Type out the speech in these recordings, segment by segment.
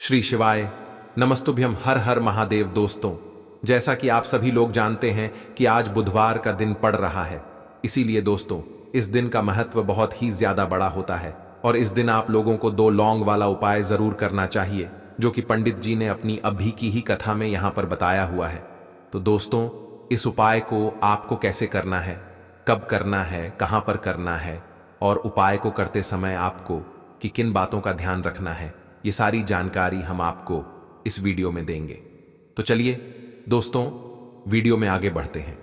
श्री शिवाय नमस्तुभ्यम। हर हर महादेव। दोस्तों, जैसा कि आप सभी लोग जानते हैं कि आज बुधवार का दिन पड़ रहा है, इसीलिए दोस्तों इस दिन का महत्व बहुत ही ज्यादा बड़ा होता है और इस दिन आप लोगों को 2 लौंग वाला उपाय जरूर करना चाहिए, जो कि पंडित जी ने अपनी अभी की ही कथा में यहां पर बताया हुआ है। तो दोस्तों, इस उपाय को आपको कैसे करना है, कब करना है, कहां पर करना है और उपाय को करते समय आपको कि किन बातों का ध्यान रखना है, ये सारी जानकारी हम आपको इस वीडियो में देंगे। तो चलिए दोस्तों, वीडियो में आगे बढ़ते हैं।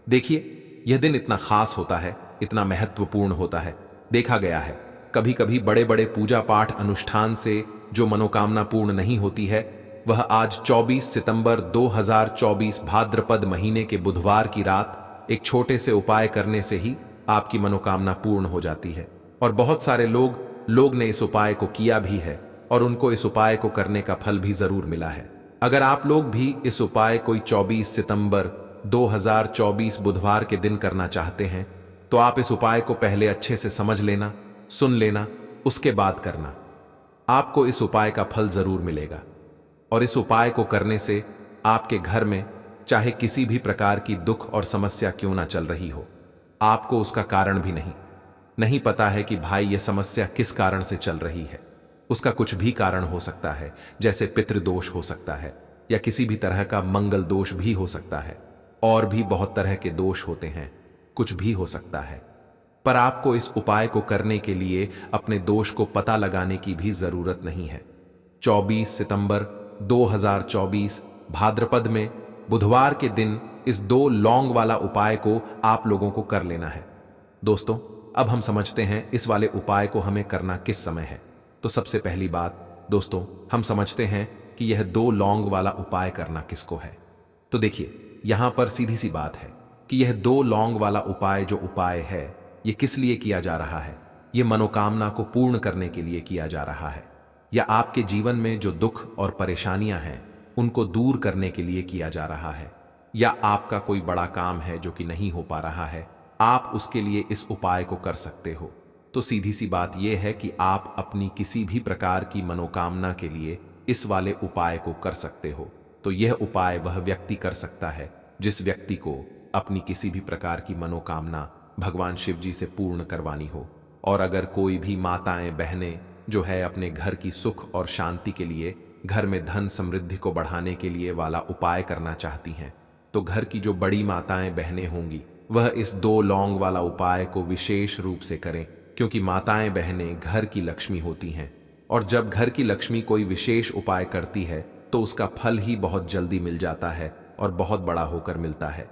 देखिए, यह दिन इतना खास होता है, इतना महत्वपूर्ण होता है। देखा गया है कभी कभी बड़े बड़े पूजा पाठ अनुष्ठान से जो मनोकामना पूर्ण नहीं होती है, वह आज 24 सितंबर 2024 भाद्रपद महीने के बुधवार की रात एक छोटे से उपाय करने से ही आपकी मनोकामना पूर्ण हो जाती है। और बहुत सारे लोग ने इस उपाय को किया भी है और उनको इस उपाय को करने का फल भी जरूर मिला है। अगर आप लोग भी इस उपाय कोई 24 सितंबर 2024 बुधवार के दिन करना चाहते हैं, तो आप इस उपाय को पहले अच्छे से समझ लेना, सुन लेना, उसके बाद करना। आपको इस उपाय का फल जरूर मिलेगा और इस उपाय को करने से आपके घर में चाहे किसी भी प्रकार की दुख और समस्या क्यों ना चल रही हो, आपको उसका कारण भी नहीं पता है कि भाई यह समस्या किस कारण से चल रही है। उसका कुछ भी कारण हो सकता है, जैसे पितृदोष हो सकता है या किसी भी तरह का मंगल दोष भी हो सकता है, और भी बहुत तरह के दोष होते हैं, कुछ भी हो सकता है। पर आपको इस उपाय को करने के लिए अपने दोष को पता लगाने की भी जरूरत नहीं है। 24 सितंबर 2024 भाद्रपद में बुधवार के दिन इस 2 लौंग वाला उपाय को आप लोगों को कर लेना है। दोस्तों, अब हम समझते हैं इस वाले उपाय को हमें करना किस समय है। तो सबसे पहली बात दोस्तों, हम समझते हैं कि यह 2 लौंग वाला उपाय करना किसको है। तो देखिए, यहां पर सीधी सी बात है कि यह 2 लौंग वाला उपाय जो उपाय है, यह किस लिए किया जा रहा है। यह मनोकामना को पूर्ण करने के लिए किया जा रहा है, या आपके जीवन में जो दुख और परेशानियां हैं उनको दूर करने के लिए किया जा रहा है, या आपका कोई बड़ा काम है जो कि नहीं हो पा रहा है, आप उसके लिए इस उपाय को कर सकते हो। तो सीधी सी बात यह है कि आप अपनी किसी भी प्रकार की मनोकामना के लिए इस वाले उपाय को कर सकते हो। तो यह उपाय वह व्यक्ति कर सकता है जिस व्यक्ति को अपनी किसी भी प्रकार की मनोकामना भगवान शिव जी से पूर्ण करवानी हो। और अगर कोई भी माताएं बहनें जो है अपने घर की सुख और शांति के लिए, घर में धन समृद्धि को बढ़ाने के लिए वाला उपाय करना चाहती हैं, तो घर की जो बड़ी माताएं बहनें होंगी वह इस 2 लौंग वाला उपाय को विशेष रूप से करें, क्योंकि माताएं बहनें घर की लक्ष्मी होती हैं और जब घर की लक्ष्मी कोई विशेष उपाय करती है तो उसका फल ही बहुत जल्दी मिल जाता है और बहुत बड़ा होकर मिलता है।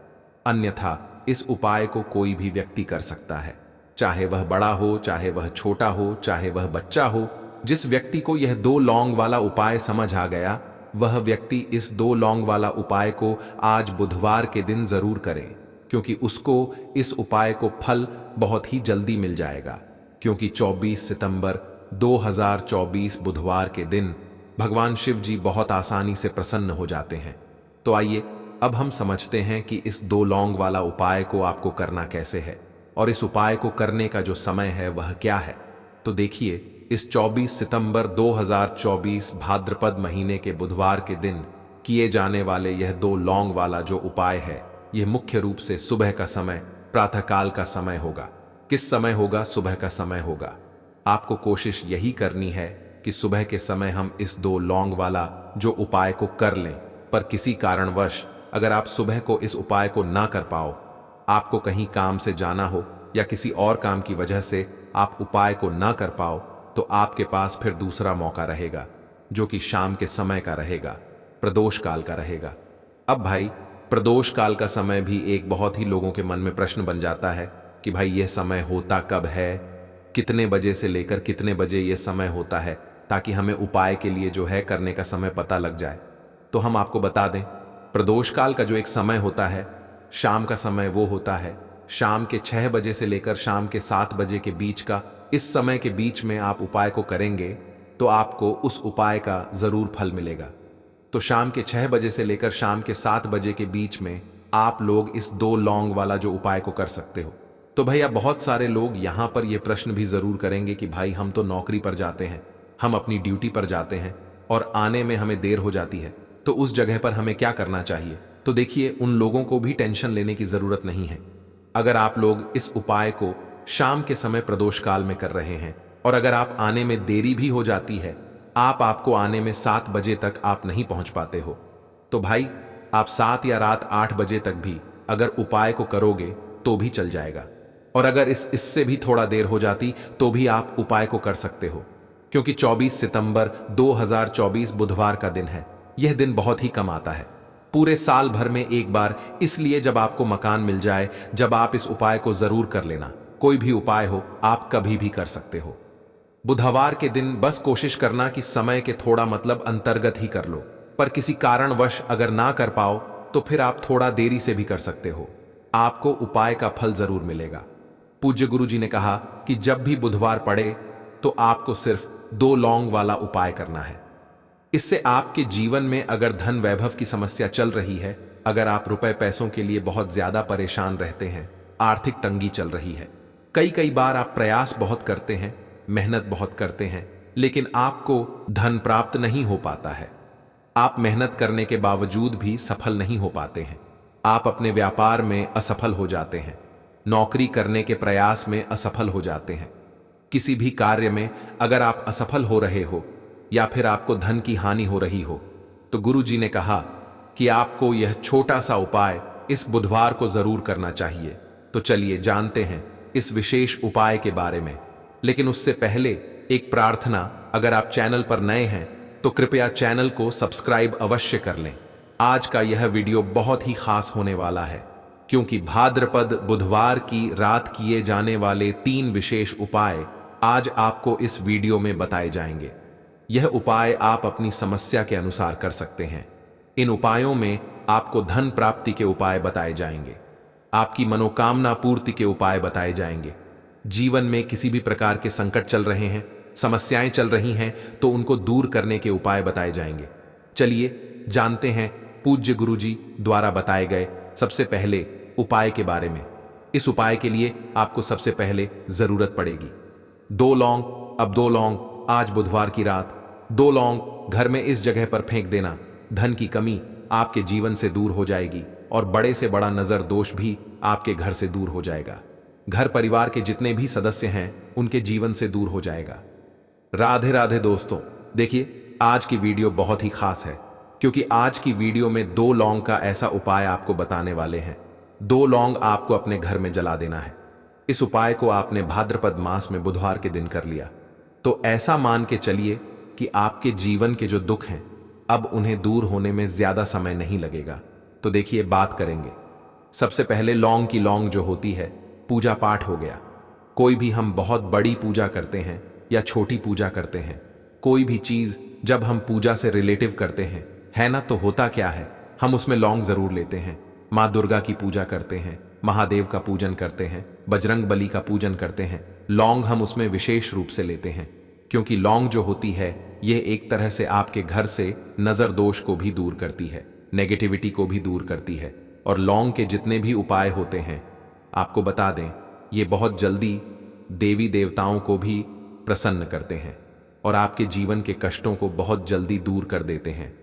अन्यथा इस उपाय को कोई भी व्यक्ति कर सकता है, चाहे वह बड़ा हो, चाहे वह छोटा हो, चाहे वह बच्चा हो। जिस व्यक्ति को यह 2 लौंग वाला उपाय समझ आ गया, वह व्यक्ति इस 2 लौंग वाला उपाय को आज बुधवार के दिन जरूर करे, क्योंकि उसको इस उपाय को फल बहुत ही जल्दी मिल जाएगा। क्योंकि 24 सितंबर 2024 बुधवार के दिन भगवान शिव जी बहुत आसानी से प्रसन्न हो जाते हैं। तो आइए अब हम समझते हैं कि इस 2 लौंग वाला उपाय को आपको करना कैसे है और इस उपाय को करने का जो समय है वह क्या है। तो देखिए, इस 24 सितंबर 2024 भाद्रपद महीने के बुधवार के दिन किए जाने वाले यह 2 लौंग वाला जो उपाय है, यह मुख्य रूप से सुबह का समय, प्रातःकाल का समय होगा। किस समय होगा? सुबह का समय होगा। आपको कोशिश यही करनी है कि सुबह के समय हम इस 2 लौंग वाला जो उपाय को कर लें। पर किसी कारणवश अगर आप सुबह को इस उपाय को ना कर पाओ, आपको कहीं काम से जाना हो या किसी और काम की वजह से आप उपाय को ना कर पाओ, तो आपके पास फिर दूसरा मौका रहेगा, जो कि शाम के समय का रहेगा, प्रदोष काल का रहेगा। अब भाई, प्रदोष काल का समय भी एक बहुत ही लोगों के मन में प्रश्न बन जाता है कि भाई यह समय होता कब है, कितने बजे से लेकर कितने बजे यह समय होता है, ताकि हमें उपाय के लिए जो है करने का समय पता लग जाए। तो हम आपको बता दें, प्रदोष काल का जो एक समय होता है, शाम का समय, वो होता है शाम के 6 बजे से लेकर शाम के 7 बजे के बीच का। इस समय के बीच में आप उपाय को करेंगे तो आपको उस उपाय का जरूर फल मिलेगा। तो शाम के 6 बजे से लेकर शाम के 7 बजे के बीच में आप लोग इस 2 लौंग वाला जो उपाय को कर सकते हो। तो भैया, बहुत सारे लोग यहां पर यह प्रश्न भी जरूर करेंगे कि भाई हम तो नौकरी पर जाते हैं, हम अपनी ड्यूटी पर जाते हैं और आने में हमें देर हो जाती है, तो उस जगह पर हमें क्या करना चाहिए? तो देखिए, उन लोगों को भी टेंशन लेने की जरूरत नहीं है। अगर आप लोग इस उपाय को शाम के समय प्रदोष काल में कर रहे हैं और अगर आप आने में देरी भी हो जाती है, आपको आने में 7 बजे तक आप नहीं पहुंच पाते हो, तो भाई आप 7 या रात 8 बजे तक भी अगर उपाय को करोगे तो भी चल जाएगा। और अगर इससे भी थोड़ा देर हो जाती तो भी आप उपाय को कर सकते हो, क्योंकि 24 सितंबर 2024 बुधवार का दिन है। यह दिन बहुत ही कम आता है, पूरे साल भर में एक बार, इसलिए जब आपको मकान मिल जाए, जब आप इस उपाय को जरूर कर लेना। कोई भी उपाय हो, आप कभी भी कर सकते हो। बुधवार के दिन बस कोशिश करना कि समय के थोड़ा अंतर्गत ही कर लो, पर किसी कारणवश अगर ना कर पाओ तो फिर आप थोड़ा देरी से भी कर सकते हो, आपको उपाय का फल जरूर मिलेगा। पूज्य गुरु जी ने कहा कि जब भी बुधवार पड़े तो आपको सिर्फ 2 लौंग वाला उपाय करना है। इससे आपके जीवन में अगर धन वैभव की समस्या चल रही है, अगर आप रुपए पैसों के लिए बहुत ज्यादा परेशान रहते हैं, आर्थिक तंगी चल रही है, कई बार आप प्रयास बहुत करते हैं, मेहनत बहुत करते हैं, लेकिन आपको धन प्राप्त नहीं हो पाता है। आप मेहनत करने के बावजूद भी सफल नहीं हो पाते हैं। आप अपने व्यापार में असफल हो जाते हैं, नौकरी करने के प्रयास में असफल हो जाते हैं, किसी भी कार्य में अगर आप असफल हो रहे हो या फिर आपको धन की हानि हो रही हो, तो गुरु जी ने कहा कि आपको यह छोटा सा उपाय इस बुधवार को जरूर करना चाहिए। तो चलिए जानते हैं इस विशेष उपाय के बारे में। लेकिन उससे पहले एक प्रार्थना, अगर आप चैनल पर नए हैं तो कृपया चैनल को सब्सक्राइब अवश्य कर लें। आज का यह वीडियो बहुत ही खास होने वाला है, क्योंकि भाद्रपद बुधवार की रात किए जाने वाले 3 विशेष उपाय आज आपको इस वीडियो में बताए जाएंगे। यह उपाय आप अपनी समस्या के अनुसार कर सकते हैं। इन उपायों में आपको धन प्राप्ति के उपाय बताए जाएंगे, आपकी मनोकामना पूर्ति के उपाय बताए जाएंगे। जीवन में किसी भी प्रकार के संकट चल रहे हैं, समस्याएं चल रही हैं, तो उनको दूर करने के उपाय बताए जाएंगे। चलिए जानते हैं पूज्य गुरु जी द्वारा बताए गए सबसे पहले उपाय के बारे में। इस उपाय के लिए आपको सबसे पहले जरूरत पड़ेगी 2 लौंग। अब 2 लौंग आज बुधवार की रात 2 लौंग घर में इस जगह पर फेंक देना। धन की कमी आपके जीवन से दूर हो जाएगी और बड़े से बड़ा नजर दोष भी आपके घर से दूर हो जाएगा। घर परिवार के जितने भी सदस्य हैं उनके जीवन से दूर हो जाएगा। राधे राधे दोस्तों, देखिए आज की वीडियो बहुत ही खास है, क्योंकि आज की वीडियो में 2 लौंग का ऐसा उपाय आपको बताने वाले हैं। 2 लौंग आपको अपने घर में जला देना है। इस उपाय को आपने भाद्रपद मास में बुधवार के दिन कर लिया तो ऐसा मान के चलिए कि आपके जीवन के जो दुख हैं अब उन्हें दूर होने में ज्यादा समय नहीं लगेगा। तो देखिए बात करेंगे। सबसे पहले लौंग की लौंग जो होती है, पूजा पाठ हो गया। कोई भी हम बहुत बड़ी पूजा करते हैं या छोटी पूजा करते हैं, कोई भी चीज जब हम पूजा से रिलेटिव करते हैं, है ना, तो होता क्या है, हम उसमें लौंग जरूर लेते हैं। माँ दुर्गा की पूजा करते हैं, महादेव का पूजन करते हैं, बजरंग बली का पूजन करते हैं, लौंग हम उसमें विशेष रूप से लेते हैं, क्योंकि लौंग जो होती है यह एक तरह से आपके घर से नजर दोष को भी दूर करती है, नेगेटिविटी को भी दूर करती है। और लौंग के जितने भी उपाय होते हैं, आपको बता दें, ये बहुत जल्दी देवी देवताओं को भी प्रसन्न करते हैं और आपके जीवन के कष्टों को बहुत जल्दी दूर कर देते हैं।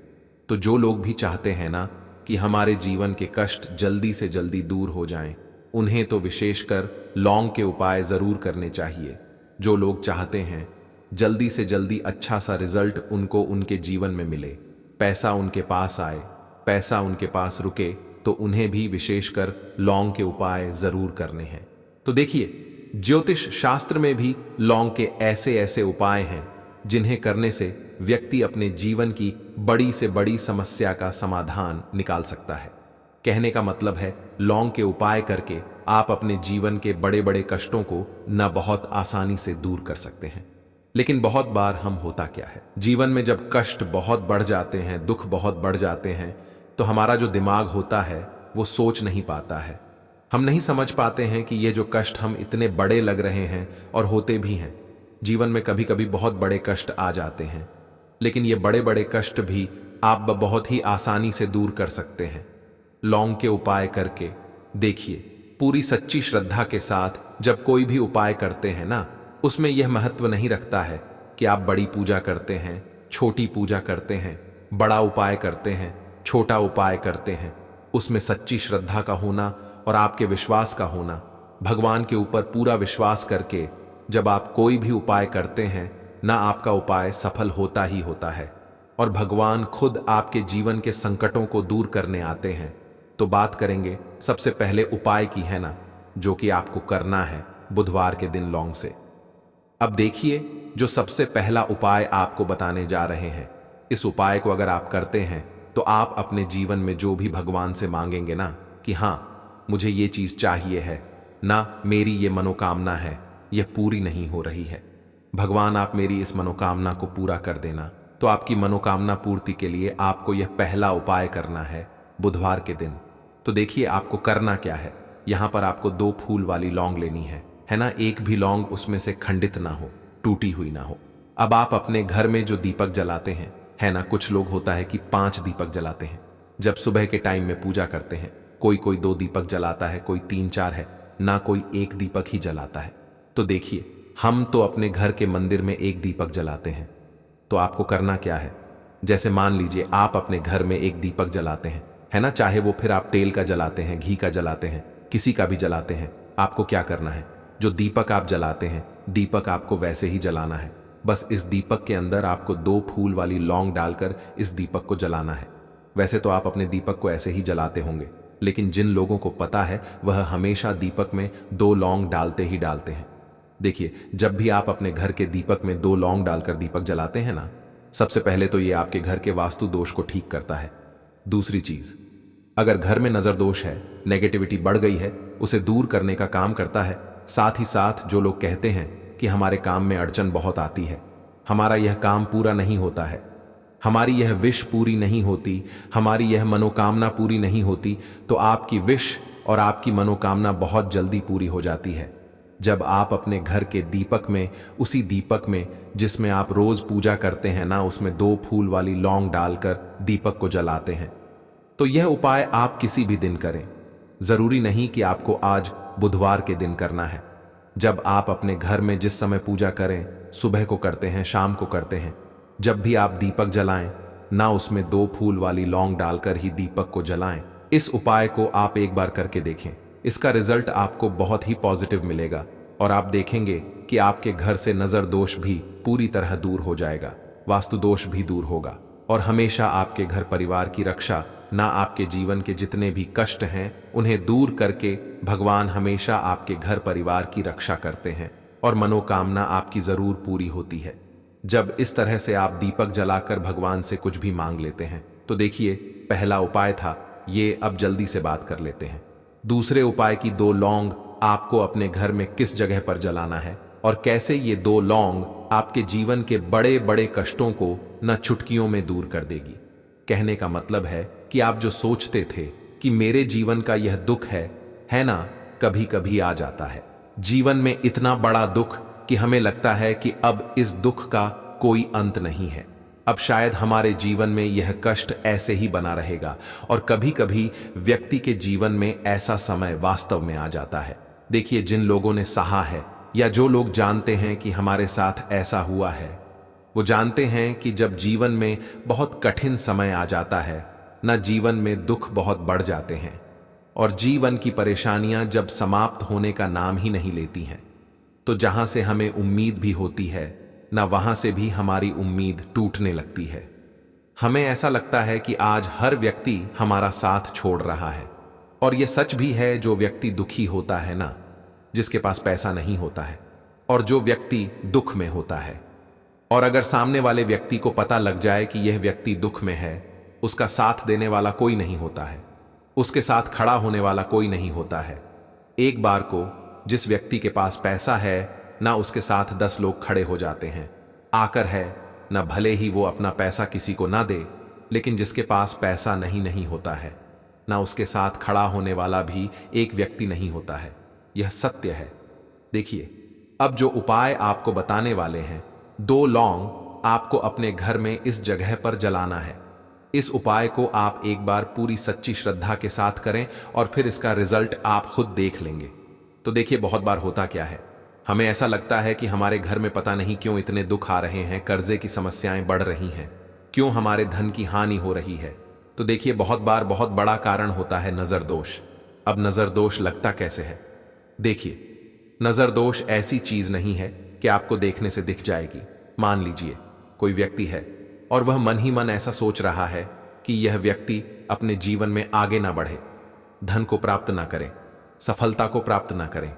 तो जो लोग भी चाहते हैं ना कि हमारे जीवन के कष्ट जल्दी से जल्दी दूर हो जाएं, उन्हें तो विशेषकर लौंग के उपाय जरूर करने चाहिए। जो लोग चाहते हैं जल्दी से जल्दी अच्छा सा रिजल्ट उनको उनके जीवन में मिले, पैसा उनके पास आए, पैसा उनके पास रुके, तो उन्हें भी विशेषकर लौंग के उपाय जरूर करने हैं। तो देखिए, ज्योतिष शास्त्र में भी लौंग के ऐसे ऐसे उपाय हैं जिन्हें करने से व्यक्ति अपने जीवन की बड़ी से बड़ी समस्या का समाधान निकाल सकता है। कहने का मतलब है, लौंग के उपाय करके आप अपने जीवन के बड़े बड़े कष्टों को न बहुत आसानी से दूर कर सकते हैं। लेकिन बहुत बार हम होता क्या है, जीवन में जब कष्ट बहुत बढ़ जाते हैं, दुख बहुत बढ़ जाते हैं, तो हमारा जो दिमाग होता है वो सोच नहीं पाता है। हम नहीं समझ पाते हैं कि ये जो कष्ट हम इतने बड़े लग रहे हैं, और होते भी हैं। जीवन में कभी कभी बहुत बड़े कष्ट आ जाते हैं, लेकिन ये बड़े बड़े कष्ट भी आप बहुत ही आसानी से दूर कर सकते हैं लौंग के उपाय करके। देखिए, पूरी सच्ची श्रद्धा के साथ जब कोई भी उपाय करते हैं ना, उसमें यह महत्व नहीं रखता है कि आप बड़ी पूजा करते हैं छोटी पूजा करते हैं, बड़ा उपाय करते हैं, छोटा उपाय करते हैं, उसमें सच्ची श्रद्धा का होना और आपके विश्वास का होना, भगवान के ऊपर पूरा विश्वास करके जब आप कोई भी उपाय करते हैं ना, आपका उपाय सफल होता ही होता है और भगवान खुद आपके जीवन के संकटों को दूर करने आते हैं। तो बात करेंगे सबसे पहले उपाय की, है ना, जो कि आपको करना है बुधवार के दिन लौंग से। अब देखिए, जो सबसे पहला उपाय आपको बताने जा रहे हैं, इस उपाय को अगर आप करते हैं तो आप अपने जीवन में जो भी भगवान से मांगेंगे ना कि हाँ मुझे ये चीज चाहिए है ना, मेरी ये मनोकामना है, यह पूरी नहीं हो रही है, भगवान आप मेरी इस मनोकामना को पूरा कर देना। तो आपकी मनोकामना पूर्ति के लिए आपको यह पहला उपाय करना है बुधवार के दिन। तो देखिए आपको करना क्या है। यहां पर आपको 2 फूल वाली लौंग लेनी है ना, एक भी लौंग उसमें से खंडित ना हो, टूटी हुई ना हो। अब आप अपने घर में जो दीपक जलाते हैं, है ना, कुछ लोग होता है कि 5 दीपक जलाते हैं जब सुबह के टाइम में पूजा करते हैं, कोई 2 दीपक जलाता है, कोई 3-4 है ना, कोई 1 दीपक ही जलाता है। तो देखिए हम तो अपने घर के मंदिर में 1 दीपक जलाते हैं। तो आपको करना क्या है, जैसे मान लीजिए आप अपने घर में 1 दीपक जलाते हैं, है ना, चाहे वो फिर आप तेल का जलाते हैं, घी का जलाते हैं, किसी का भी जलाते हैं, आपको क्या करना है, जो दीपक आप जलाते हैं दीपक आपको वैसे ही जलाना है। बस इस दीपक के अंदर आपको 2 फूल वाली लौंग डालकर इस दीपक को जलाना है। वैसे तो आप अपने दीपक को ऐसे ही जलाते होंगे, लेकिन जिन लोगों को पता है वह हमेशा दीपक में 2 लौंग डालते ही डालते हैं। देखिए जब भी आप अपने घर के दीपक में 2 लौंग डालकर दीपक जलाते हैं ना, सबसे पहले तो ये आपके घर के वास्तु दोष को ठीक करता है। दूसरी चीज, अगर घर में नजर दोष है, नेगेटिविटी बढ़ गई है, उसे दूर करने का काम करता है। साथ ही साथ जो लोग कहते हैं कि हमारे काम में अड़चन बहुत आती है, हमारा यह काम पूरा नहीं होता है, हमारी यह विश पूरी नहीं होती, हमारी यह मनोकामना पूरी नहीं होती, तो आपकी विश और आपकी मनोकामना बहुत जल्दी पूरी हो जाती है जब आप अपने घर के दीपक में, उसी दीपक में जिसमें आप रोज पूजा करते हैं ना, उसमें 2 फूल वाली लौंग डालकर दीपक को जलाते हैं। तो यह उपाय आप किसी भी दिन करें, जरूरी नहीं कि आपको आज बुधवार के दिन करना है। जब आप अपने घर में जिस समय पूजा करें, सुबह को करते हैं, शाम को करते हैं, जब भी आप दीपक जलाएं ना, उसमें 2 फूल वाली लौंग डालकर ही दीपक को जलाएं। इस उपाय को आप एक बार करके देखें, इसका रिजल्ट आपको बहुत ही पॉजिटिव मिलेगा और आप देखेंगे कि आपके घर से नजर दोष भी पूरी तरह दूर हो जाएगा, वास्तु दोष भी दूर होगा और हमेशा आपके घर परिवार की रक्षा, ना आपके जीवन के जितने भी कष्ट हैं उन्हें दूर करके भगवान हमेशा आपके घर परिवार की रक्षा करते हैं और मनोकामना आपकी जरूर पूरी होती है जब इस तरह से आप दीपक जलाकर भगवान से कुछ भी मांग लेते हैं। तो देखिए पहला उपाय था ये, अब जल्दी से बात कर लेते हैं दूसरे उपाय की। 2 लौंग आपको अपने घर में किस जगह पर जलाना है और कैसे ये 2 लौंग आपके जीवन के बड़े बड़े कष्टों को न चुटकियों में दूर कर देगी। कहने का मतलब है कि आप जो सोचते थे कि मेरे जीवन का यह दुख है ना, कभी कभी आ जाता है जीवन में इतना बड़ा दुख कि हमें लगता है कि अब इस दुख का कोई अंत नहीं है, अब शायद हमारे जीवन में यह कष्ट ऐसे ही बना रहेगा। और कभी कभी व्यक्ति के जीवन में ऐसा समय वास्तव में आ जाता है। देखिए जिन लोगों ने सहा है या जो लोग जानते हैं कि हमारे साथ ऐसा हुआ है, वो जानते हैं कि जब जीवन में बहुत कठिन समय आ जाता है ना, जीवन में दुख बहुत बढ़ जाते हैं और जीवन की परेशानियां जब समाप्त होने का नाम ही नहीं लेती हैं, तो जहां से हमें उम्मीद भी होती है ना, वहां से भी हमारी उम्मीद टूटने लगती है। हमें ऐसा लगता है कि आज हर व्यक्ति हमारा साथ छोड़ रहा है और यह सच भी है। जो व्यक्ति दुखी होता है ना, जिसके पास पैसा नहीं होता है, और जो व्यक्ति दुख में होता है, और अगर सामने वाले व्यक्ति को पता लग जाए कि यह व्यक्ति दुख में है, उसका साथ देने वाला कोई नहीं होता है, उसके साथ खड़ा होने वाला कोई नहीं होता है। एक बार को जिस व्यक्ति के पास पैसा है ना, उसके साथ 10 लोग खड़े हो जाते हैं आकर, है ना, भले ही वो अपना पैसा किसी को ना दे, लेकिन जिसके पास पैसा नहीं होता है ना, उसके साथ खड़ा होने वाला भी एक व्यक्ति नहीं होता है। यह सत्य है। देखिए अब जो उपाय आपको बताने वाले हैं, 2 लौंग आपको अपने घर में इस जगह पर जलाना है। इस उपाय को आप एक बार पूरी सच्ची श्रद्धा के साथ करें और फिर इसका रिजल्ट आप खुद देख लेंगे। तो देखिए बहुत बार होता क्या है हमें ऐसा लगता है कि हमारे घर में पता नहीं क्यों इतने दुख आ रहे हैं, कर्जे की समस्याएं बढ़ रही हैं, क्यों हमारे धन की हानि हो रही है। तो देखिए, बहुत बार बहुत बड़ा कारण होता है नजर दोष। अब नजर दोष लगता कैसे है? देखिए, नजर दोष ऐसी चीज नहीं है कि आपको देखने से दिख जाएगी। मान लीजिए कोई व्यक्ति है और वह मन ही मन ऐसा सोच रहा है कि यह व्यक्ति अपने जीवन में आगे ना बढ़े, धन को प्राप्त ना करे, सफलता को प्राप्त ना करें,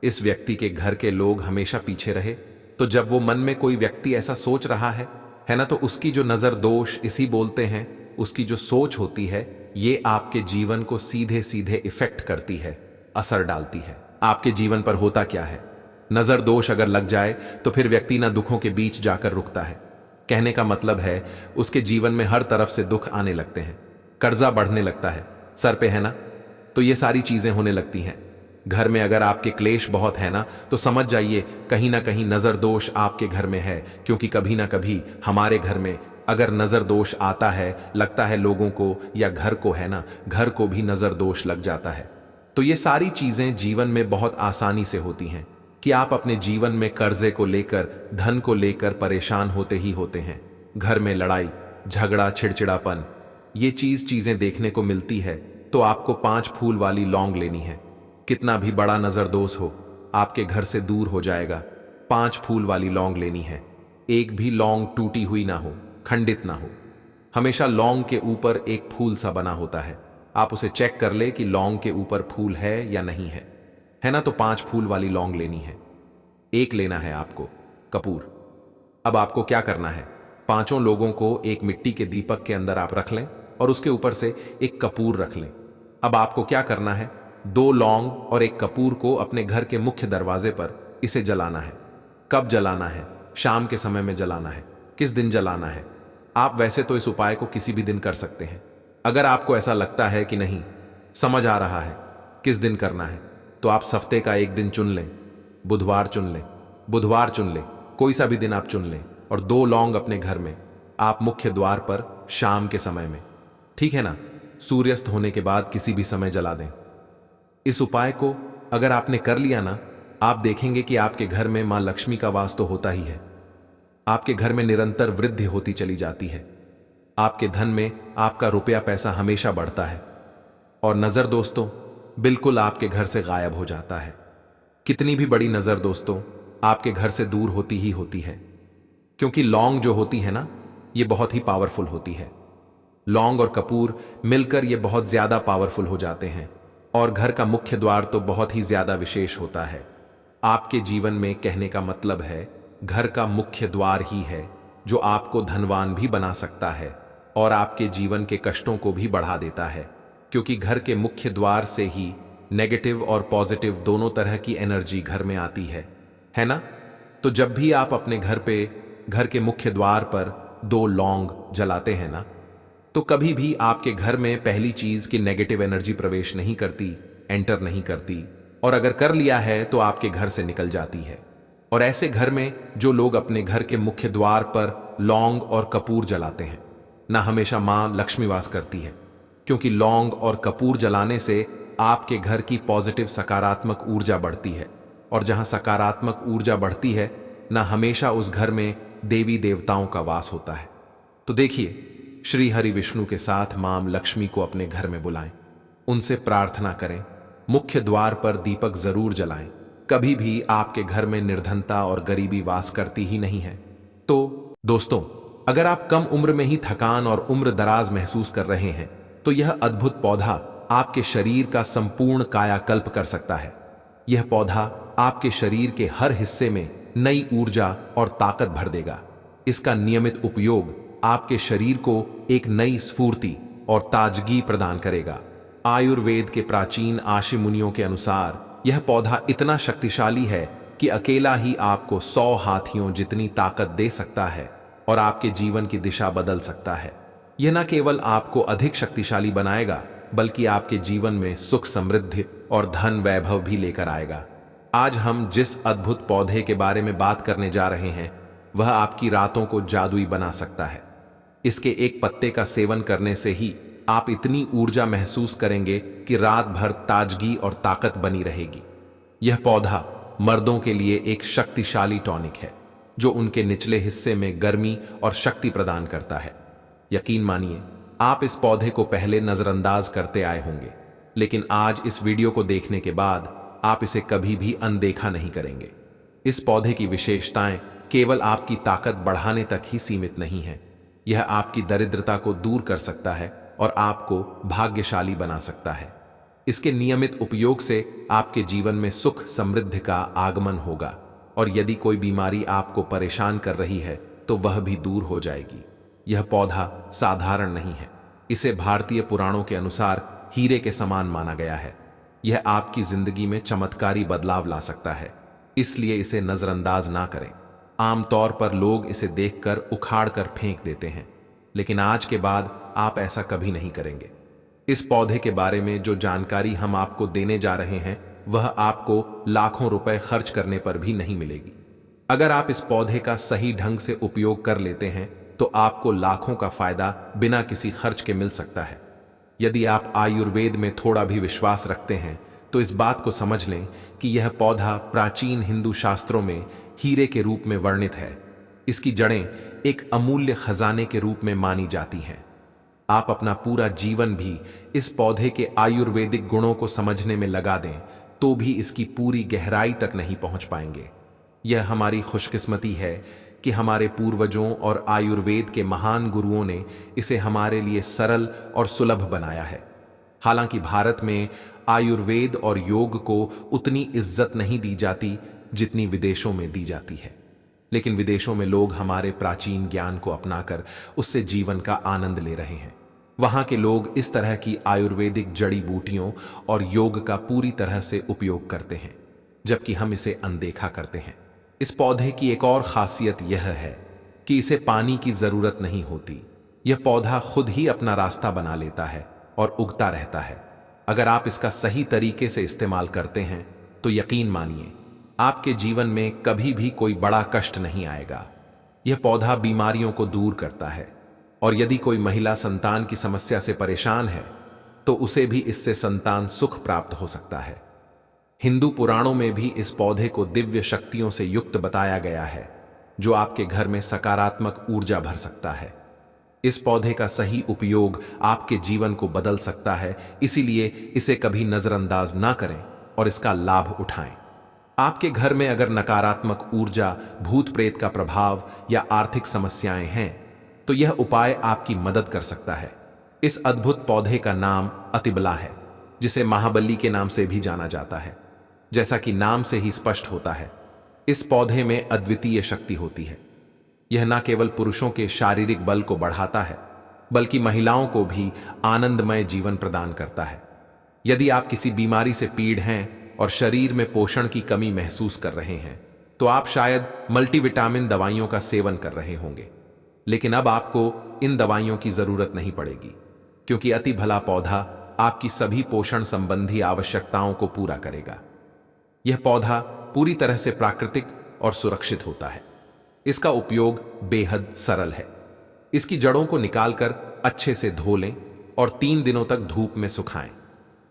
इस व्यक्ति के घर के लोग हमेशा पीछे रहे। तो जब वो मन में कोई व्यक्ति ऐसा सोच रहा है ना, तो उसकी जो नजर दोष इसी बोलते हैं, उसकी जो सोच होती है, ये आपके जीवन को सीधे सीधे इफेक्ट करती है, असर डालती है। आपके जीवन पर होता क्या है? नजर दोष अगर लग जाए तो फिर व्यक्ति ना दुखों के बीच जाकर रुकता है। कहने का मतलब है उसके जीवन में हर तरफ से दुख आने लगते हैं, कर्जा बढ़ने लगता है सर पे, है ना, तो ये सारी चीजें होने लगती हैं। घर में अगर आपके क्लेश बहुत है ना, तो समझ जाइए कहीं ना कहीं नजर दोष आपके घर में है। क्योंकि कभी ना कभी हमारे घर में अगर नजर दोष आता है, लगता है लोगों को या घर को, है ना, घर को भी नजर दोष लग जाता है। तो ये सारी चीजें जीवन में बहुत आसानी से होती हैं कि आप अपने जीवन में कर्जे को लेकर, धन को लेकर परेशान होते ही होते हैं। घर में लड़ाई झगड़ा, चिड़चिड़ापन, ये चीजें देखने को मिलती है। तो आपको 5 फूल वाली लौंग लेनी है। कितना भी बड़ा नजर दोष हो, आपके घर से दूर हो जाएगा। 5 फूल वाली लौंग लेनी है। एक भी लौंग टूटी हुई ना हो, खंडित ना हो। हमेशा लौंग के ऊपर एक फूल सा बना होता है। आप उसे चेक कर ले कि लौंग के ऊपर फूल है या नहीं है ना। तो 5 फूल वाली लौंग लेनी है। एक लेना है आपको कपूर। अब आपको क्या करना है, 5 लोगों को एक मिट्टी के दीपक के अंदर आप रख लें और उसके ऊपर से एक कपूर रख लें। अब आपको क्या करना है, 2 लौंग और एक कपूर को अपने घर के मुख्य दरवाजे पर इसे जलाना है। कब जलाना है? शाम के समय में जलाना है। किस दिन जलाना है? आप वैसे तो इस उपाय को किसी भी दिन कर सकते हैं। अगर आपको ऐसा लगता है कि नहीं समझ आ रहा है किस दिन करना है, तो आप हफ्ते का एक दिन चुन लें। बुधवार चुन लें, कोई सा भी दिन आप चुन लें, और 2 लौंग अपने घर में आप मुख्य द्वार पर शाम के समय में, ठीक है ना, सूर्यास्त होने के बाद किसी भी समय जला दें। इस उपाय को अगर आपने कर लिया ना, आप देखेंगे कि आपके घर में मां लक्ष्मी का वास तो होता ही है। आपके घर में निरंतर वृद्धि होती चली जाती है। आपके धन में आपका रुपया पैसा हमेशा बढ़ता है। और नजर दोस्तों बिल्कुल आपके घर से गायब हो जाता है। कितनी भी बड़ी नजर दोस्तों आपके घर से दूर होती ही होती है। क्योंकि लौंग जो होती है ना, ये बहुत ही पावरफुल होती है। लौंग और कपूर मिलकर ये बहुत ज्यादा पावरफुल हो जाते हैं। और घर का मुख्य द्वार तो बहुत ही ज्यादा विशेष होता है। आपके जीवन में, कहने का मतलब है, घर का मुख्य द्वार ही है जो आपको धनवान भी बना सकता है और आपके जीवन के कष्टों को भी बढ़ा देता है। क्योंकि घर के मुख्य द्वार से ही नेगेटिव और पॉजिटिव दोनों तरह की एनर्जी घर में आती है ना। तो जब भी आप अपने घर के मुख्य द्वार पर 2 लौंग जलाते हैं ना, तो कभी भी आपके घर में पहली चीज की नेगेटिव एनर्जी प्रवेश नहीं करती, एंटर नहीं करती, और अगर कर लिया है तो आपके घर से निकल जाती है। और ऐसे घर में जो लोग अपने घर के मुख्य द्वार पर लौंग और कपूर जलाते हैं ना, हमेशा मां लक्ष्मी वास करती है। क्योंकि लौंग और कपूर जलाने से आपके घर की पॉजिटिव सकारात्मक ऊर्जा बढ़ती है। और जहां सकारात्मक ऊर्जा बढ़ती है ना, हमेशा उस घर में देवी देवताओं का वास होता है। तो देखिए, श्री हरि विष्णु के साथ मां लक्ष्मी को अपने घर में बुलाएं, उनसे प्रार्थना करें, मुख्य द्वार पर दीपक जरूर जलाएं। कभी भी आपके घर में निर्धनता और गरीबी वास करती ही नहीं है। तो दोस्तों, अगर आप कम उम्र में ही थकान और उम्र दराज महसूस कर रहे हैं, तो यह अद्भुत पौधा आपके शरीर का संपूर्ण कायाकल्प कर सकता है। यह पौधा आपके शरीर के हर हिस्से में नई ऊर्जा और ताकत भर देगा। इसका नियमित उपयोग आपके शरीर को एक नई स्फूर्ति और ताजगी प्रदान करेगा। आयुर्वेद के प्राचीन आशी मुनियों के अनुसार यह पौधा इतना शक्तिशाली है कि अकेला ही आपको 100 हाथियों जितनी ताकत दे सकता है और आपके जीवन की दिशा बदल सकता है। यह न केवल आपको अधिक शक्तिशाली बनाएगा, बल्कि आपके जीवन में सुख, समृद्धि और धन वैभव भी लेकर आएगा। आज हम जिस अद्भुत पौधे के बारे में बात करने जा रहे हैं, वह आपकी रातों को जादुई बना सकता है। इसके एक पत्ते का सेवन करने से ही आप इतनी ऊर्जा महसूस करेंगे कि रात भर ताजगी और ताकत बनी रहेगी। यह पौधा मर्दों के लिए एक शक्तिशाली टॉनिक है जो उनके निचले हिस्से में गर्मी और शक्ति प्रदान करता है। यकीन मानिए, आप इस पौधे को पहले नजरअंदाज करते आए होंगे, लेकिन आज इस वीडियो को देखने के बाद आप इसे कभी भी अनदेखा नहीं करेंगे। इस पौधे की विशेषताएं केवल आपकी ताकत बढ़ाने तक ही सीमित नहीं है, यह आपकी दरिद्रता को दूर कर सकता है और आपको भाग्यशाली बना सकता है। इसके नियमित उपयोग से आपके जीवन में सुख समृद्धि का आगमन होगा और यदि कोई बीमारी आपको परेशान कर रही है तो वह भी दूर हो जाएगी। यह पौधा साधारण नहीं है, इसे भारतीय पुराणों के अनुसार हीरे के समान माना गया है। यह आपकी जिंदगी में चमत्कारी बदलाव ला सकता है, इसलिए इसे नजरअंदाज ना करें। आमतौर पर लोग इसे देखकर उखाड़ कर फेंक देते हैं, लेकिन आज के बाद आप ऐसा कभी नहीं करेंगे। इस पौधे के बारे में जो जानकारी हम आपको देने जा रहे हैं वह आपको लाखों रुपए खर्च करने पर भी नहीं मिलेगी। अगर आप इस पौधे का सही ढंग से उपयोग कर लेते हैं तो आपको लाखों का फायदा बिना किसी खर्च के मिल सकता है। यदि आप आयुर्वेद में थोड़ा भी विश्वास रखते हैं तो इस बात को समझ लें कि यह पौधा प्राचीन हिंदू शास्त्रों में हीरे के रूप में वर्णित है। इसकी जड़ें एक अमूल्य खजाने के रूप में मानी जाती हैं। आप अपना पूरा जीवन भी इस पौधे के आयुर्वेदिक गुणों को समझने में लगा दें तो भी इसकी पूरी गहराई तक नहीं पहुंच पाएंगे। यह हमारी खुशकिस्मती है कि हमारे पूर्वजों और आयुर्वेद के महान गुरुओं ने इसे हमारे लिए सरल और सुलभ बनाया है। हालांकि भारत में आयुर्वेद और योग को उतनी इज्जत नहीं दी जाती जितनी विदेशों में दी जाती है, लेकिन विदेशों में लोग हमारे प्राचीन ज्ञान को अपनाकर उससे जीवन का आनंद ले रहे हैं। वहां के लोग इस तरह की आयुर्वेदिक जड़ी बूटियों और योग का पूरी तरह से उपयोग करते हैं, जबकि हम इसे अनदेखा करते हैं। इस पौधे की एक और खासियत यह है कि इसे पानी की जरूरत नहीं होती। यह पौधा खुद ही अपना रास्ता बना लेता है और उगता रहता है। अगर आप इसका सही तरीके से इस्तेमाल करते हैं तो यकीन मानिए, आपके जीवन में कभी भी कोई बड़ा कष्ट नहीं आएगा। यह पौधा बीमारियों को दूर करता है और यदि कोई महिला संतान की समस्या से परेशान है तो उसे भी इससे संतान सुख प्राप्त हो सकता है। हिंदू पुराणों में भी इस पौधे को दिव्य शक्तियों से युक्त बताया गया है, जो आपके घर में सकारात्मक ऊर्जा भर सकता है। इस पौधे का सही उपयोग आपके जीवन को बदल सकता है, इसीलिए इसे कभी नजरअंदाज ना करें और इसका लाभ उठाएं। आपके घर में अगर नकारात्मक ऊर्जा, भूत प्रेत का प्रभाव या आर्थिक समस्याएं हैं तो यह उपाय आपकी मदद कर सकता है। इस अद्भुत पौधे का नाम अतिबला है, जिसे महाबली के नाम से भी जाना जाता है। जैसा कि नाम से ही स्पष्ट होता है, इस पौधे में अद्वितीय शक्ति होती है। यह न केवल पुरुषों के शारीरिक बल को बढ़ाता है, बल्कि महिलाओं को भी आनंदमय जीवन प्रदान करता है। यदि आप किसी बीमारी से पीड़ हैं और शरीर में पोषण की कमी महसूस कर रहे हैं तो आप शायद मल्टीविटामिन दवाइयों का सेवन कर रहे होंगे, लेकिन अब आपको इन दवाइयों की जरूरत नहीं पड़ेगी, क्योंकि अति भला पौधा आपकी सभी पोषण संबंधी आवश्यकताओं को पूरा करेगा। यह पौधा पूरी तरह से प्राकृतिक और सुरक्षित होता है। इसका उपयोग बेहद सरल है। इसकी जड़ों को निकालकर अच्छे से धो लें और 3 दिनों तक धूप में सुखाएं।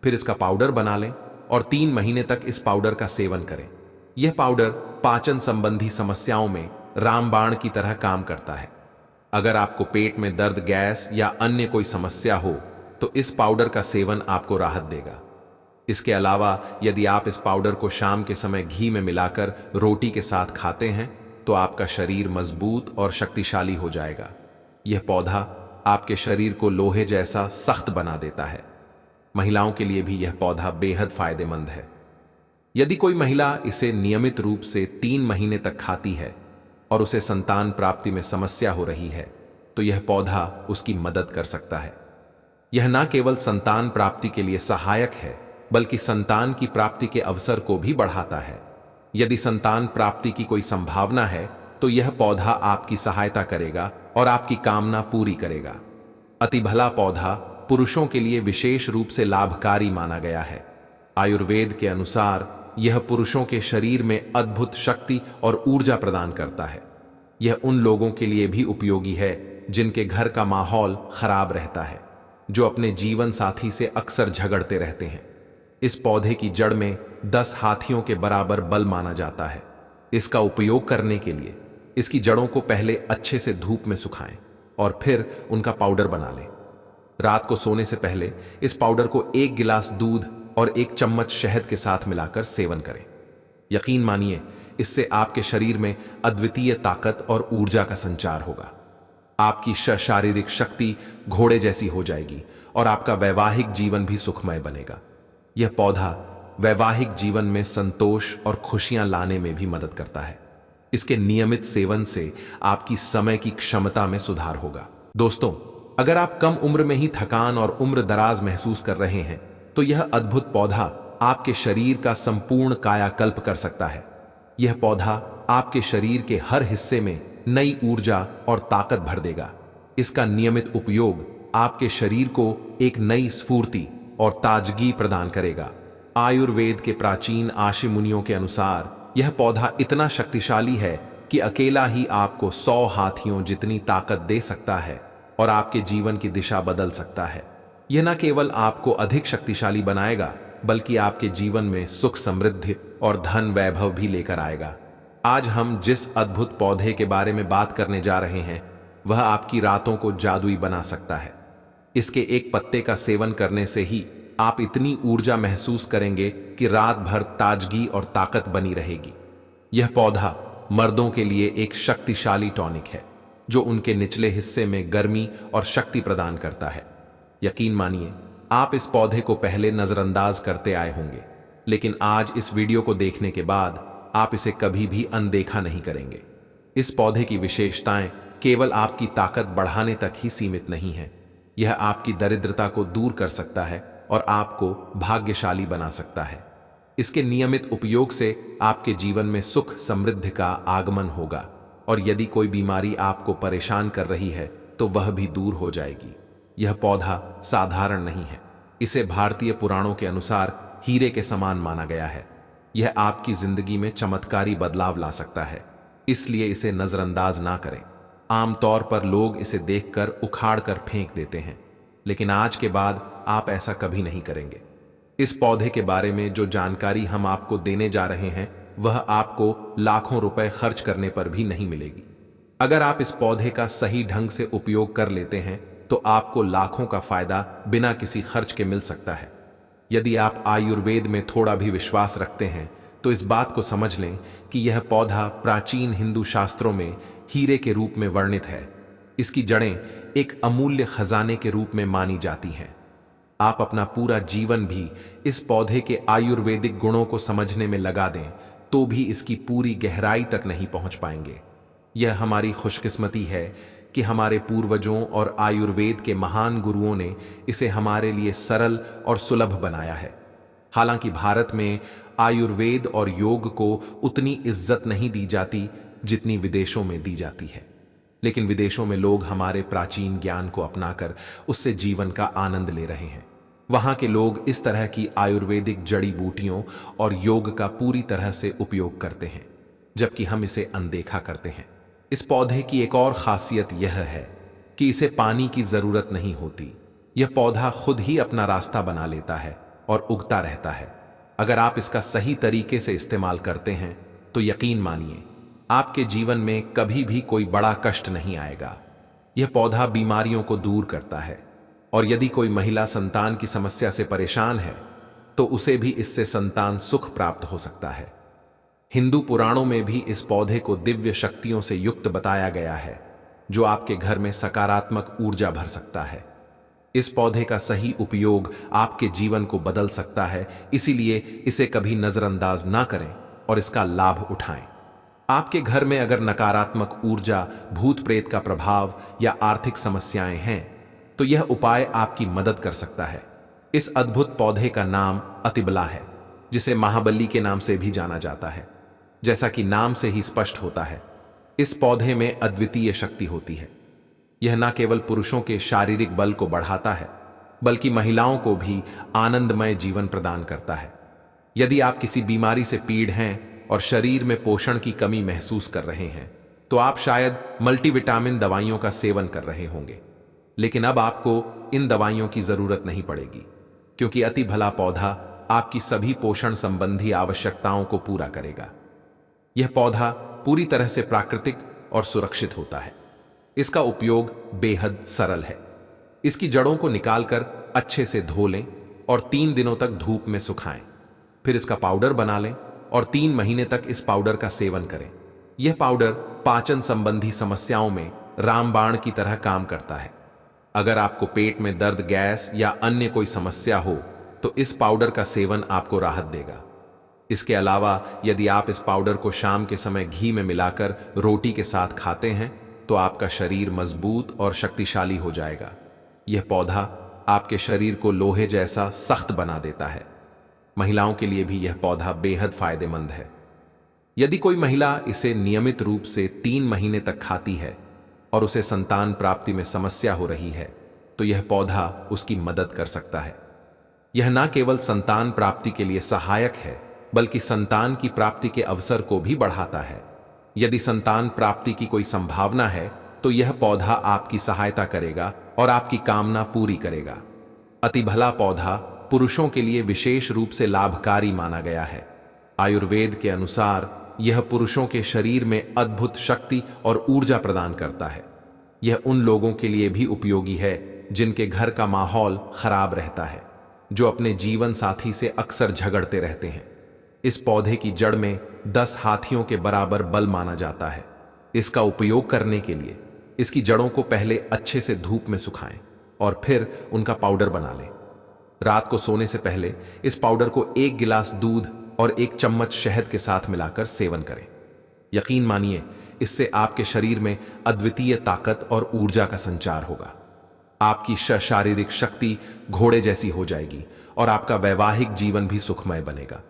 फिर इसका पाउडर बना लें और 3 महीने तक इस पाउडर का सेवन करें। यह पाउडर पाचन संबंधी समस्याओं में रामबाण की तरह काम करता है। अगर आपको पेट में दर्द, गैस या अन्य कोई समस्या हो तो इस पाउडर का सेवन आपको राहत देगा। इसके अलावा यदि आप इस पाउडर को शाम के समय घी में मिलाकर रोटी के साथ खाते हैं तो आपका शरीर मजबूत और शक्तिशाली हो जाएगा। यह पौधा आपके शरीर को लोहे जैसा सख्त बना देता है। महिलाओं के लिए भी यह पौधा बेहद फायदेमंद है। यदि कोई महिला इसे नियमित रूप से 3 महीने तक खाती है और उसे संतान प्राप्ति में समस्या हो रही है तो यह पौधा उसकी मदद कर सकता है। यह न केवल संतान प्राप्ति के लिए सहायक है, बल्कि संतान की प्राप्ति के अवसर को भी बढ़ाता है। यदि संतान प्राप्ति की कोई संभावना है तो यह पौधा आपकी सहायता करेगा और आपकी कामना पूरी करेगा। अतिभला पौधा पुरुषों के लिए विशेष रूप से लाभकारी माना गया है। आयुर्वेद के अनुसार यह पुरुषों के शरीर में अद्भुत शक्ति और ऊर्जा प्रदान करता है। यह उन लोगों के लिए भी उपयोगी है जिनके घर का माहौल खराब रहता है, जो अपने जीवन साथी से अक्सर झगड़ते रहते हैं। इस पौधे की जड़ में 10 हाथियों के बराबर बल माना जाता है। इसका उपयोग करने के लिए इसकी जड़ों को पहले अच्छे से धूप में सुखाएं और फिर उनका पाउडर बना लें। रात को सोने से पहले इस पाउडर को 1 गिलास दूध और 1 चम्मच शहद के साथ मिलाकर सेवन करें। यकीन मानिए, इससे आपके शरीर में अद्वितीय ताकत और ऊर्जा का संचार होगा। आपकी शारीरिक शक्ति घोड़े जैसी हो जाएगी और आपका वैवाहिक जीवन भी सुखमय बनेगा। यह पौधा वैवाहिक जीवन में संतोष और खुशियां लाने में भी मदद करता है। इसके नियमित सेवन से आपकी समय की क्षमता में सुधार होगा। दोस्तों, अगर आप कम उम्र में ही थकान और उम्र दराज महसूस कर रहे हैं, तो यह अद्भुत पौधा आपके शरीर का संपूर्ण कायाकल्प कर सकता है। यह पौधा आपके शरीर के हर हिस्से में नई ऊर्जा और ताकत भर देगा। इसका नियमित उपयोग आपके शरीर को एक नई स्फूर्ति और ताजगी प्रदान करेगा। आयुर्वेद के प्राचीन आशी मुनियों के अनुसार यह पौधा इतना शक्तिशाली है कि अकेला ही आपको 100 हाथियों जितनी ताकत दे सकता है और आपके जीवन की दिशा बदल सकता है। यह न केवल आपको अधिक शक्तिशाली बनाएगा, बल्कि आपके जीवन में सुख, समृद्धि और धन वैभव भी लेकर आएगा। आज हम जिस अद्भुत पौधे के बारे में बात करने जा रहे हैं, वह आपकी रातों को जादुई बना सकता है। इसके एक पत्ते का सेवन करने से ही आप इतनी ऊर्जा महसूस करेंगे कि रात भर ताजगी और ताकत बनी रहेगी। यह पौधा मर्दों के लिए एक शक्तिशाली टॉनिक है, जो उनके निचले हिस्से में गर्मी और शक्ति प्रदान करता है। यकीन मानिए, आप इस पौधे को पहले नजरअंदाज करते आए होंगे, लेकिन आज इस वीडियो को देखने के बाद आप इसे कभी भी अनदेखा नहीं करेंगे। इस पौधे की विशेषताएं केवल आपकी ताकत बढ़ाने तक ही सीमित नहीं है। यह आपकी दरिद्रता को दूर कर सकता है और आपको भाग्यशाली बना सकता है। इसके नियमित उपयोग से आपके जीवन में सुख, समृद्धि का आगमन होगा और यदि कोई बीमारी आपको परेशान कर रही है, तो वह भी दूर हो जाएगी। यह पौधा साधारण नहीं है। इसे भारतीय पुराणों के अनुसार हीरे के समान माना गया है। यह आपकी जिंदगी में चमत्कारी बदलाव ला सकता है, इसलिए इसे नजरअंदाज ना करें। आमतौर पर लोग इसे देखकर उखाड़ कर फेंक देते हैं, लेकिन आज के बाद आप ऐसा कभी नहीं करेंगे। इस पौधे के बारे में जो जानकारी हम आपको देने जा रहे हैं, वह आपको लाखों रुपए खर्च करने पर भी नहीं मिलेगी। अगर आप इस पौधे का सही ढंग से उपयोग कर लेते हैं, तो आपको लाखों का फायदा बिना किसी खर्च के मिल सकता है। यदि आप आयुर्वेद में थोड़ा भी विश्वास रखते हैं, तो इस बात को समझ लें कि यह पौधा प्राचीन हिंदू शास्त्रों में हीरे के रूप में वर्णित है। इसकी जड़ें एक अमूल्य खजाने के रूप में मानी जाती हैं। आप अपना पूरा जीवन भी इस पौधे के आयुर्वेदिक गुणों को समझने में लगा दें, तो भी इसकी पूरी गहराई तक नहीं पहुंच पाएंगे। यह हमारी खुशकिस्मती है कि हमारे पूर्वजों और आयुर्वेद के महान गुरुओं ने इसे हमारे लिए सरल और सुलभ बनाया है। हालांकि भारत में आयुर्वेद और योग को उतनी इज्जत नहीं दी जाती जितनी विदेशों में दी जाती है, लेकिन विदेशों में लोग हमारे प्राचीन ज्ञान को अपनाकर उससे जीवन का आनंद ले रहे हैं। वहां के लोग इस तरह की आयुर्वेदिक जड़ी बूटियों और योग का पूरी तरह से उपयोग करते हैं, जबकि हम इसे अनदेखा करते हैं। इस पौधे की एक और खासियत यह है कि इसे पानी की जरूरत नहीं होती। यह पौधा खुद ही अपना रास्ता बना लेता है और उगता रहता है। अगर आप इसका सही तरीके से इस्तेमाल करते हैं, तो यकीन मानिए, आपके जीवन में कभी भी कोई बड़ा कष्ट नहीं आएगा। यह पौधा बीमारियों को दूर करता है, और यदि कोई महिला संतान की समस्या से परेशान है, तो उसे भी इससे संतान सुख प्राप्त हो सकता है। हिंदू पुराणों में भी इस पौधे को दिव्य शक्तियों से युक्त बताया गया है, जो आपके घर में सकारात्मक ऊर्जा भर सकता है। इस पौधे का सही उपयोग आपके जीवन को बदल सकता है, इसीलिए इसे कभी नजरअंदाज ना करें और इसका लाभ उठाएं। आपके घर में अगर नकारात्मक ऊर्जा, भूत प्रेत का प्रभाव या आर्थिक समस्याएं हैं, तो यह उपाय आपकी मदद कर सकता है। इस अद्भुत पौधे का नाम अतिबला है, जिसे महाबली के नाम से भी जाना जाता है। जैसा कि नाम से ही स्पष्ट होता है, इस पौधे में अद्वितीय शक्ति होती है। यह न केवल पुरुषों के शारीरिक बल को बढ़ाता है, बल्कि महिलाओं को भी आनंदमय जीवन प्रदान करता है। यदि आप किसी बीमारी से पीड़ हैं और शरीर में पोषण की कमी महसूस कर रहे हैं, तो आप शायद मल्टीविटामिन दवाइयों का सेवन कर रहे होंगे। लेकिन अब आपको इन दवाइयों की जरूरत नहीं पड़ेगी, क्योंकि अति भला पौधा आपकी सभी पोषण संबंधी आवश्यकताओं को पूरा करेगा। यह पौधा पूरी तरह से प्राकृतिक और सुरक्षित होता है। इसका उपयोग बेहद सरल है। इसकी जड़ों को निकालकर अच्छे से धो लें और 3 दिनों तक धूप में सुखाएं। फिर इसका पाउडर बना लें और 3 महीने तक इस पाउडर का सेवन करें। यह पाउडर पाचन संबंधी समस्याओं में रामबाण की तरह काम करता है। अगर आपको पेट में दर्द, गैस या अन्य कोई समस्या हो तो इस पाउडर का सेवन आपको राहत देगा। इसके अलावा यदि आप इस पाउडर को शाम के समय घी में मिलाकर रोटी के साथ खाते हैं तो आपका शरीर मजबूत और शक्तिशाली हो जाएगा। यह पौधा आपके शरीर को लोहे जैसा सख्त बना देता है। महिलाओं के लिए भी यह पौधा बेहद फायदेमंद है। यदि कोई महिला इसे नियमित रूप से 3 महीने तक खाती है और उसे संतान प्राप्ति में समस्या हो रही है तो यह पौधा उसकी मदद कर सकता है। यह न केवल संतान प्राप्ति के लिए सहायक है बल्कि संतान की प्राप्ति के अवसर को भी बढ़ाता है। यदि संतान प्राप्ति की कोई संभावना है तो यह पौधा आपकी सहायता करेगा और आपकी कामना पूरी करेगा। अति भला पौधा पुरुषों के लिए विशेष रूप से लाभकारी माना गया है। आयुर्वेद के अनुसार यह पुरुषों के शरीर में अद्भुत शक्ति और ऊर्जा प्रदान करता है। यह उन लोगों के लिए भी उपयोगी है जिनके घर का माहौल खराब रहता है, जो अपने जीवन साथी से अक्सर झगड़ते रहते हैं। इस पौधे की जड़ में 10 हाथियों के बराबर बल माना जाता है। इसका उपयोग करने के लिए इसकी जड़ों को पहले अच्छे से धूप में सुखाएं और फिर उनका पाउडर बना लें। रात को सोने से पहले इस पाउडर को 1 गिलास दूध और 1 चम्मच शहद के साथ मिलाकर सेवन करें। यकीन मानिए, इससे आपके शरीर में अद्वितीय ताकत और ऊर्जा का संचार होगा। आपकी शारीरिक शक्ति घोड़े जैसी हो जाएगी और आपका वैवाहिक जीवन भी सुखमय बनेगा।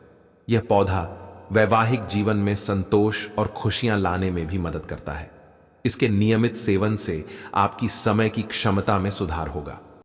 यह पौधा वैवाहिक जीवन में संतोष और खुशियां लाने में भी मदद करता है। इसके नियमित सेवन से आपकी समय की क्षमता में सुधार होगा।